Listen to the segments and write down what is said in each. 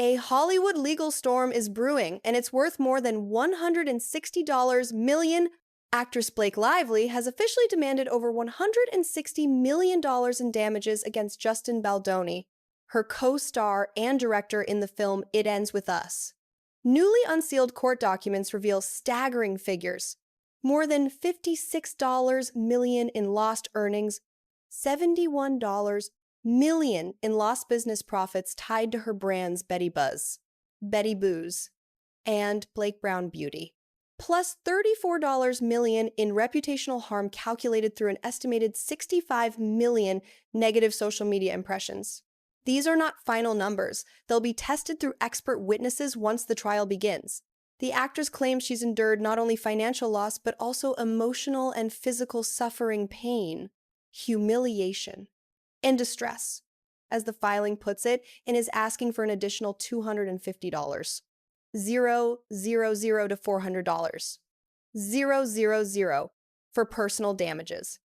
A Hollywood legal storm is brewing, and it's worth more than $160 million. Actress Blake Lively has officially demanded over $160 million in damages against Justin Baldoni, her co-star and director in the film It Ends With Us. Newly unsealed court documents reveal staggering figures. More than $56 million in lost earnings, $71 million in lost business profits tied to her brands Betty Buzz, Betty Booze, and Blake Brown Beauty, plus $34 million in reputational harm calculated through an estimated 65 million negative social media impressions. These are not final numbers. They'll be tested through expert witnesses once the trial begins. The actress claims she's endured not only financial loss, but also emotional and physical suffering, pain, humiliation, and distress, as the filing puts it, and is asking for an additional $250. $000 to $400. $000 for personal damages.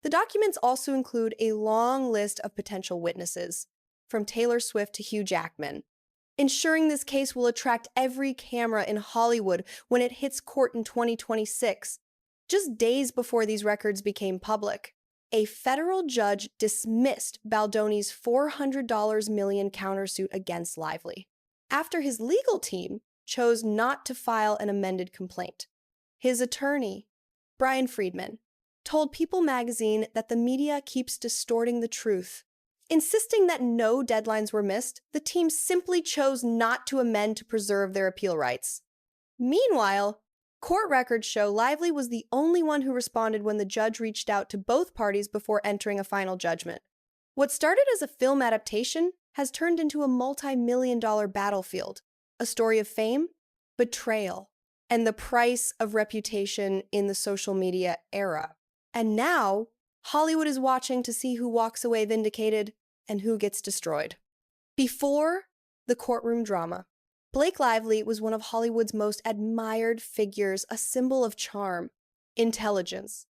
The documents also include a long list of potential witnesses, from Taylor Swift to Hugh Jackman, ensuring this case will attract every camera in Hollywood when it hits court in 2026. Just days before these records became public, a federal judge dismissed Baldoni's $400 million countersuit against Lively, after his legal team chose not to file an amended complaint. His attorney, Brian Friedman, told People magazine that the media keeps distorting the truth. Insisting that no deadlines were missed, the team simply chose not to amend to preserve their appeal rights. Meanwhile, court records show Lively was the only one who responded when the judge reached out to both parties before entering a final judgment. What started as a film adaptation has turned into a multi-million-dollar battlefield, a story of fame, betrayal, and the price of reputation in the social media era. And now, Hollywood is watching to see who walks away vindicated and who gets destroyed. Before the courtroom drama, Blake Lively was one of Hollywood's most admired figures, a symbol of charm, intelligence,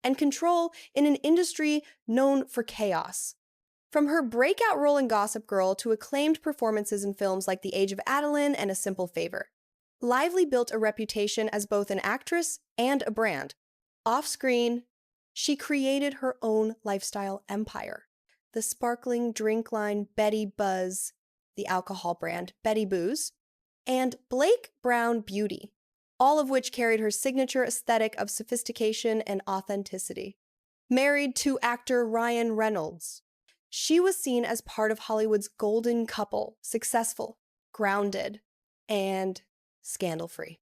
and control in an industry known for chaos. From her breakout role in Gossip Girl to acclaimed performances in films like The Age of Adeline and A Simple Favor, Lively built a reputation as both an actress and a brand. Off-screen, she created her own lifestyle empire. The sparkling drink line Betty Buzz, the alcohol brand Betty Booze, and Blake Brown Beauty, all of which carried her signature aesthetic of sophistication and authenticity. Married to actor Ryan Reynolds, she was seen as part of Hollywood's golden couple, successful, grounded, and scandal-free.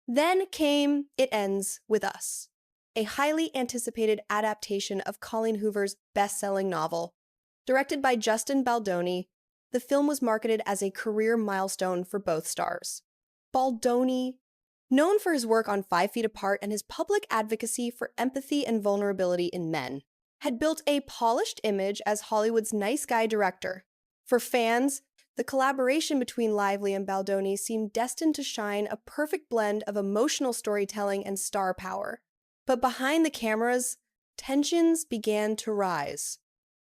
Then came It Ends With Us, a highly anticipated adaptation of Colleen Hoover's best-selling novel. Directed by Justin Baldoni, the film was marketed as a career milestone for both stars. Baldoni, known for his work on 5 Feet Apart and his public advocacy for empathy and vulnerability in men, had built a polished image as Hollywood's nice guy director. For fans, the collaboration between Lively and Baldoni seemed destined to shine a perfect blend of emotional storytelling and star power. But behind the cameras, tensions began to rise.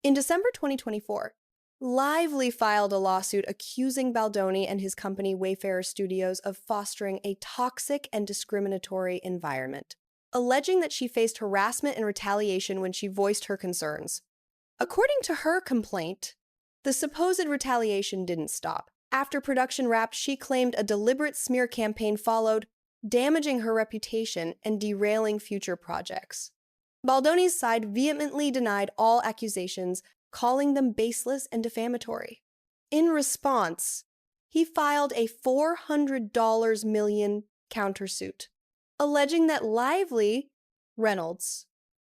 In December 2024, Lively filed a lawsuit accusing Baldoni and his company Wayfarer Studios of fostering a toxic and discriminatory environment, alleging that she faced harassment and retaliation when she voiced her concerns. According to her complaint, the supposed retaliation didn't stop. After production wrapped, she claimed a deliberate smear campaign followed, damaging her reputation and derailing future projects. Baldoni's side vehemently denied all accusations, calling them baseless and defamatory. In response, he filed a $400 million countersuit, alleging that Lively, Reynolds,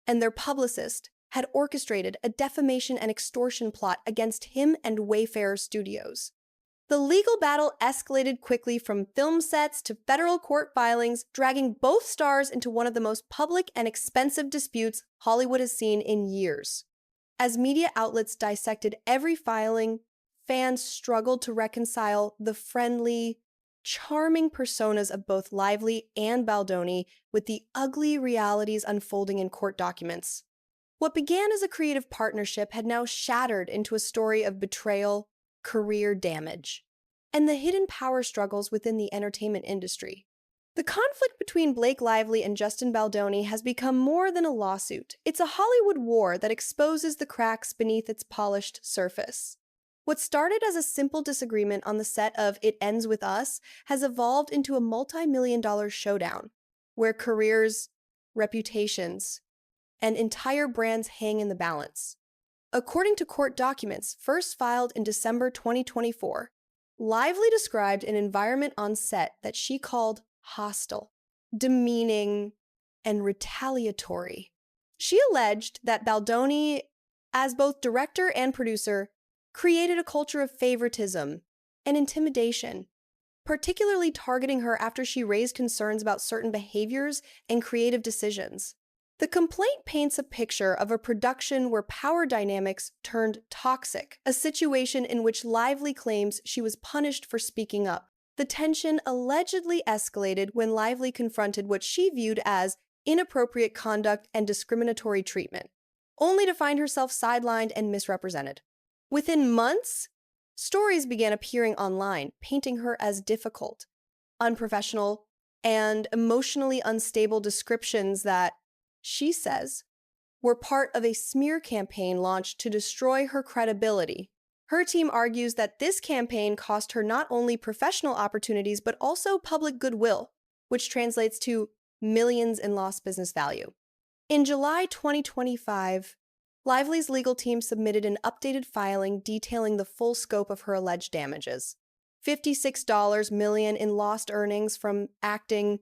and their publicist had orchestrated a defamation and extortion plot against him and Wayfarer Studios. The legal battle escalated quickly from film sets to federal court filings, dragging both stars into one of the most public and expensive disputes Hollywood has seen in years. As media outlets dissected every filing, fans struggled to reconcile the friendly, charming personas of both Lively and Baldoni with the ugly realities unfolding in court documents. What began as a creative partnership had now shattered into a story of betrayal, career damage, and the hidden power struggles within the entertainment industry. The conflict between Blake Lively and Justin Baldoni has become more than a lawsuit. It's a Hollywood war that exposes the cracks beneath its polished surface. What started as a simple disagreement on the set of It Ends With Us has evolved into a multi-million-dollar showdown, where careers, reputations, and entire brands hang in the balance. According to court documents first filed in December 2024, Lively described an environment on set that she called hostile, demeaning, and retaliatory. She alleged that Baldoni, as both director and producer, created a culture of favoritism and intimidation, particularly targeting her after she raised concerns about certain behaviors and creative decisions. The complaint paints a picture of a production where power dynamics turned toxic, a situation in which Lively claims she was punished for speaking up. The tension allegedly escalated when Lively confronted what she viewed as inappropriate conduct and discriminatory treatment, only to find herself sidelined and misrepresented. Within months, stories began appearing online, painting her as difficult, unprofessional, and emotionally unstable descriptions that, she says, were part of a smear campaign launched to destroy her credibility. Her team argues that this campaign cost her not only professional opportunities but also public goodwill, which translates to millions in lost business value. In July 2025, Lively's legal team submitted an updated filing detailing the full scope of her alleged damages. $56 million in lost earnings from acting,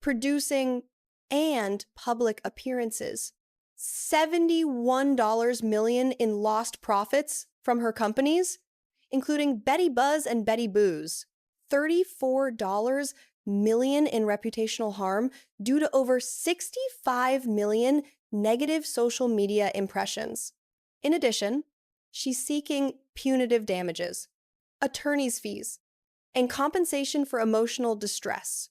producing, and public appearances. $71 million in lost profits from her companies, including Betty Buzz and Betty Booze. $34 million in reputational harm due to over 65 million negative social media impressions. In addition, she's seeking punitive damages, attorney's fees, and compensation for emotional distress,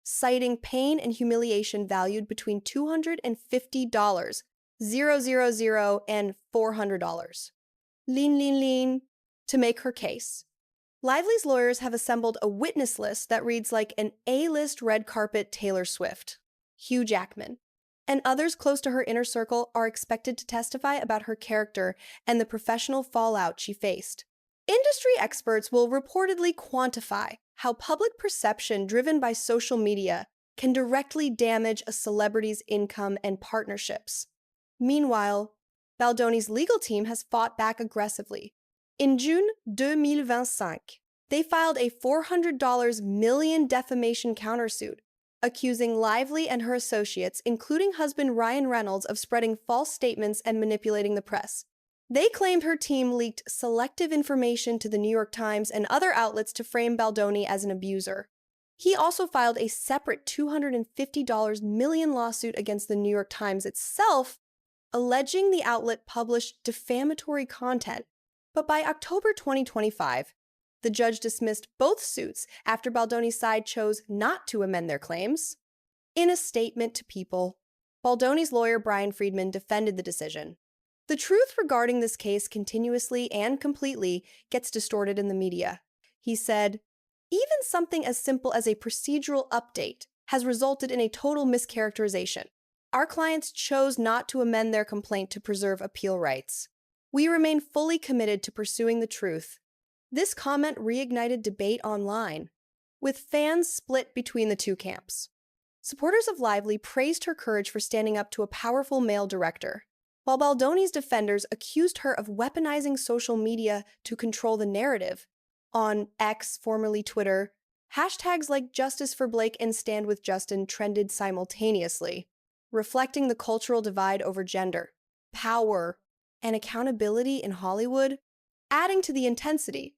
citing pain and humiliation valued between $250, $000, and $400. Lean, to make her case. Lively's lawyers have assembled a witness list that reads like an A-list red carpet Taylor Swift, Hugh Jackman, and others close to her inner circle are expected to testify about her character and the professional fallout she faced. Industry experts will reportedly quantify how public perception driven by social media can directly damage a celebrity's income and partnerships. Meanwhile, Baldoni's legal team has fought back aggressively. In June 2025, they filed a $400 million defamation countersuit, accusing Lively and her associates, including husband Ryan Reynolds, of spreading false statements and manipulating the press. They claimed her team leaked selective information to the New York Times and other outlets to frame Baldoni as an abuser. He also filed a separate $250 million lawsuit against the New York Times itself, alleging the outlet published defamatory content. But by October 2025, the judge dismissed both suits after Baldoni's side chose not to amend their claims. In a statement to People, Baldoni's lawyer Brian Friedman defended the decision. The truth regarding this case continuously and completely gets distorted in the media. He said, even something as simple as a procedural update has resulted in a total mischaracterization. Our clients chose not to amend their complaint to preserve appeal rights. We remain fully committed to pursuing the truth. This comment reignited debate online, with fans split between the two camps. Supporters of Lively praised her courage for standing up to a powerful male director, while Baldoni's defenders accused her of weaponizing social media to control the narrative. On X, formerly Twitter, hashtags like Justice for Blake and Stand with Justin trended simultaneously, reflecting the cultural divide over gender, power, and accountability in Hollywood. Adding to the intensity,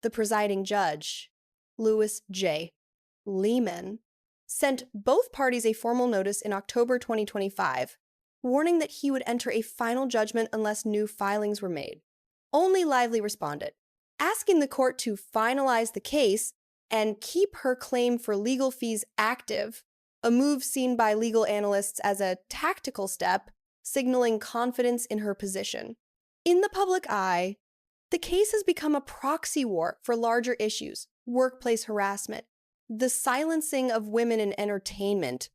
the presiding judge, Louis J. Lehman, sent both parties a formal notice in October 2025, warning that he would enter a final judgment unless new filings were made. Only Lively responded, asking the court to finalize the case and keep her claim for legal fees active, a move seen by legal analysts as a tactical step, signaling confidence in her position. In the public eye, the case has become a proxy war for larger issues, workplace harassment, the silencing of women in entertainment,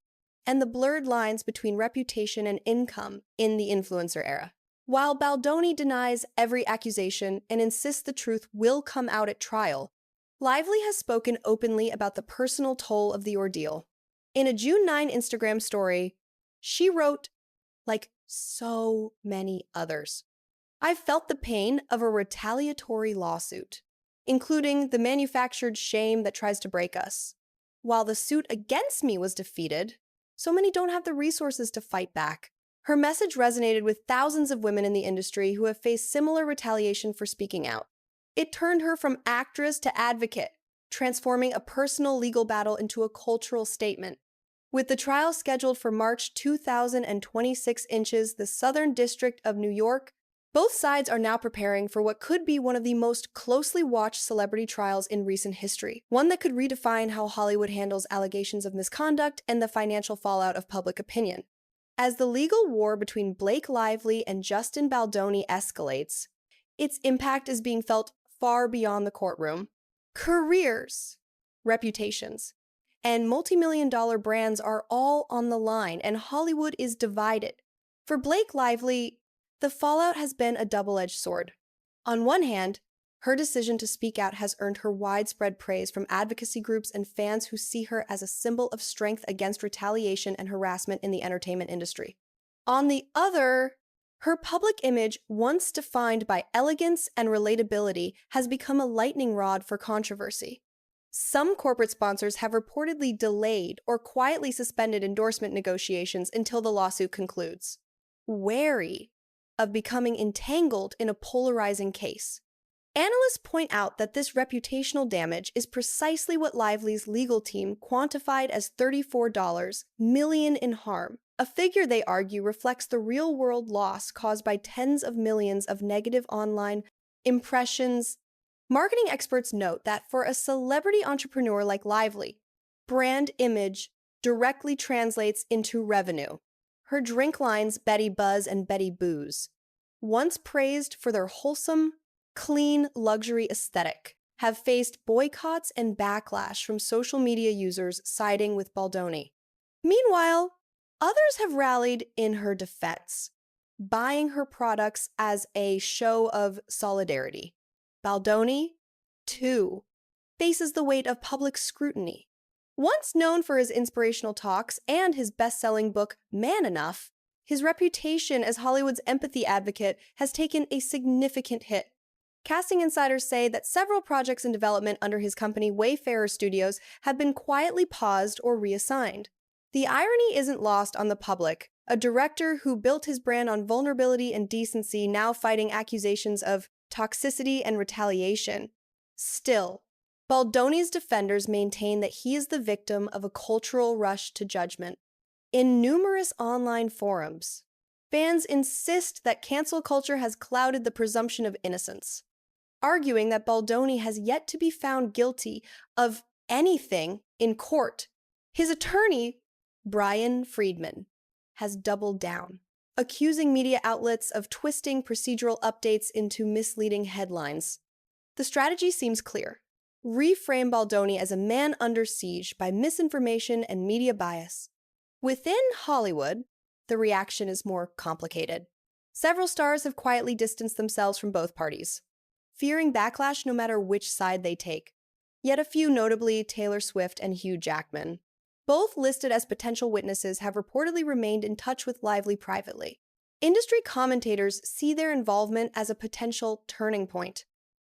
and the blurred lines between reputation and income in the influencer era. While Baldoni denies every accusation and insists the truth will come out at trial, Lively has spoken openly about the personal toll of the ordeal. In a June 9 Instagram story, she wrote, like so many others, "I've felt the pain of a retaliatory lawsuit, including the manufactured shame that tries to break us. While the suit against me was defeated, so many don't have the resources to fight back." Her message resonated with thousands of women in the industry who have faced similar retaliation for speaking out. It turned her from actress to advocate, transforming a personal legal battle into a cultural statement. With the trial scheduled for March 2026 inches, the Southern District of New York, both sides are now preparing for what could be one of the most closely watched celebrity trials in recent history, one that could redefine how Hollywood handles allegations of misconduct and the financial fallout of public opinion. As the legal war between Blake Lively and Justin Baldoni escalates, its impact is being felt far beyond the courtroom. Careers, reputations, and multi-million-dollar brands are all on the line, and Hollywood is divided. For Blake Lively, the fallout has been a double-edged sword. On one hand, her decision to speak out has earned her widespread praise from advocacy groups and fans who see her as a symbol of strength against retaliation and harassment in the entertainment industry. On the other, her public image, once defined by elegance and relatability, has become a lightning rod for controversy. Some corporate sponsors have reportedly delayed or quietly suspended endorsement negotiations until the lawsuit concludes, wary of becoming entangled in a polarizing case. Analysts point out that this reputational damage is precisely what Lively's legal team quantified as $34 million in harm, a figure they argue reflects the real-world loss caused by tens of millions of negative online impressions. Marketing experts note that for a celebrity entrepreneur like Lively, brand image directly translates into revenue. Her drink lines, Betty Buzz and Betty Booze, once praised for their wholesome, clean luxury aesthetic, have faced boycotts and backlash from social media users siding with Baldoni. Meanwhile, others have rallied in her defense, buying her products as a show of solidarity. Baldoni, too, faces the weight of public scrutiny. Once known for his inspirational talks and his best-selling book, Man Enough, his reputation as Hollywood's empathy advocate has taken a significant hit. Casting insiders say that several projects in development under his company Wayfarer Studios have been quietly paused or reassigned. The irony isn't lost on the public. A director who built his brand on vulnerability and decency now fighting accusations of toxicity and retaliation. Still, Baldoni's defenders maintain that he is the victim of a cultural rush to judgment. In numerous online forums, fans insist that cancel culture has clouded the presumption of innocence, arguing that Baldoni has yet to be found guilty of anything in court. His attorney, Brian Friedman, has doubled down, accusing media outlets of twisting procedural updates into misleading headlines. The strategy seems clear. Reframe Baldoni as a man under siege by misinformation and media bias. Within Hollywood, the reaction is more complicated. Several stars have quietly distanced themselves from both parties, fearing backlash no matter which side they take. Yet a few, notably Taylor Swift and Hugh Jackman, both listed as potential witnesses, have reportedly remained in touch with Lively privately. Industry commentators see their involvement as a potential turning point,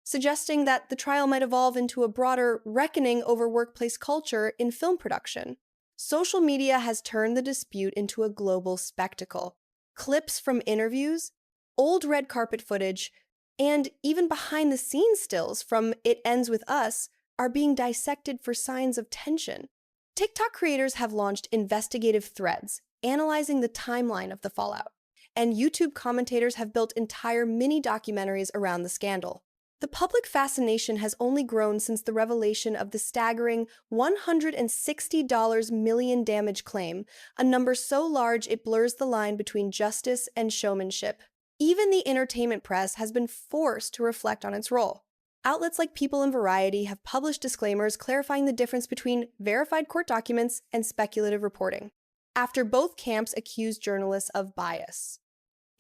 suggesting that the trial might evolve into a broader reckoning over workplace culture in film production. Social media has turned the dispute into a global spectacle. Clips from interviews, old red carpet footage, and even behind-the-scenes stills from It Ends With Us are being dissected for signs of tension. TikTok creators have launched investigative threads analyzing the timeline of the fallout, and YouTube commentators have built entire mini-documentaries around the scandal. The public fascination has only grown since the revelation of the staggering $160 million damage claim, a number so large it blurs the line between justice and showmanship. Even the entertainment press has been forced to reflect on its role. Outlets like People and Variety have published disclaimers clarifying the difference between verified court documents and speculative reporting, after both camps accused journalists of bias.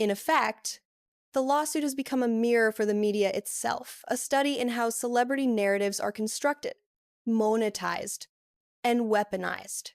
In effect, the lawsuit has become a mirror for the media itself, a study in how celebrity narratives are constructed, monetized, and weaponized.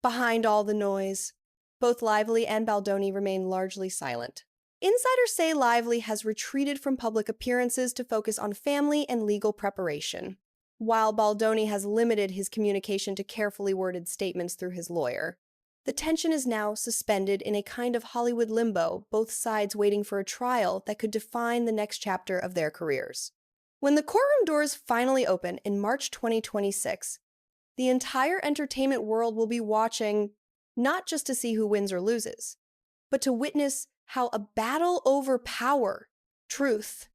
Behind all the noise, both Lively and Baldoni remain largely silent. Insiders say Lively has retreated from public appearances to focus on family and legal preparation, while Baldoni has limited his communication to carefully worded statements through his lawyer. The tension is now suspended in a kind of Hollywood limbo, both sides waiting for a trial that could define the next chapter of their careers. When the courtroom doors finally open in March 2026, the entire entertainment world will be watching not just to see who wins or loses, but to witness how a battle over power, truth,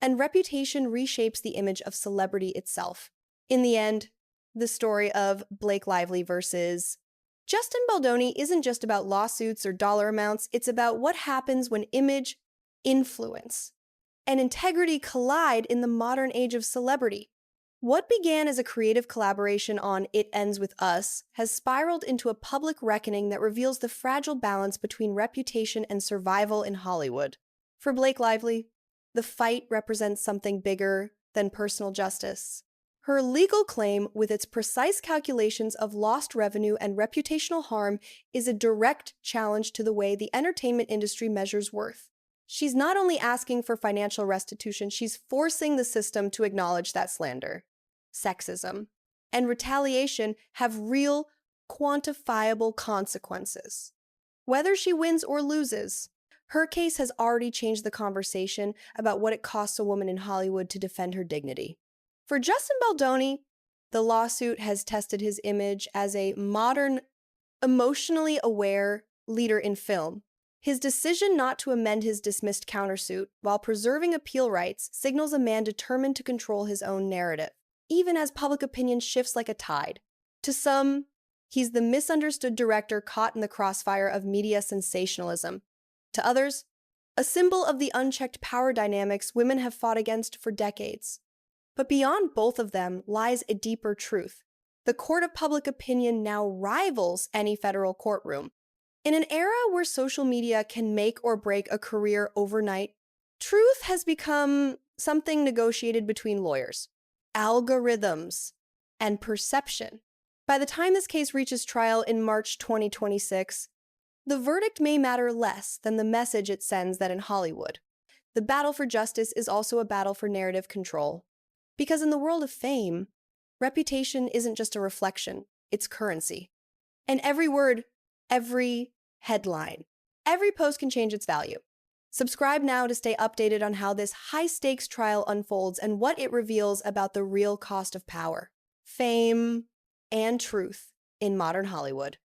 and reputation reshapes the image of celebrity itself. In the end, the story of Blake Lively versus Justin Baldoni isn't just about lawsuits or dollar amounts, it's about what happens when image, influence, and integrity collide in the modern age of celebrity. What began as a creative collaboration on It Ends With Us has spiraled into a public reckoning that reveals the fragile balance between reputation and survival in Hollywood. For Blake Lively, the fight represents something bigger than personal justice. Her legal claim, with its precise calculations of lost revenue and reputational harm, is a direct challenge to the way the entertainment industry measures worth. She's not only asking for financial restitution, she's forcing the system to acknowledge that slander, sexism, and retaliation have real, quantifiable consequences. Whether she wins or loses, her case has already changed the conversation about what it costs a woman in Hollywood to defend her dignity. For Justin Baldoni, the lawsuit has tested his image as a modern, emotionally aware leader in film. His decision not to amend his dismissed countersuit while preserving appeal rights signals a man determined to control his own narrative, even as public opinion shifts like a tide. To some, he's the misunderstood director caught in the crossfire of media sensationalism. To others, a symbol of the unchecked power dynamics women have fought against for decades. But beyond both of them lies a deeper truth. The court of public opinion now rivals any federal courtroom. In an era where social media can make or break a career overnight, truth has become something negotiated between lawyers, algorithms, and perception. By the time this case reaches trial in March 2026, the verdict may matter less than the message it sends that in Hollywood, the battle for justice is also a battle for narrative control. Because in the world of fame, reputation isn't just a reflection, it's currency. And every word, every headline, every post can change its value. Subscribe now to stay updated on how this high-stakes trial unfolds and what it reveals about the real cost of power, fame, and truth in modern Hollywood.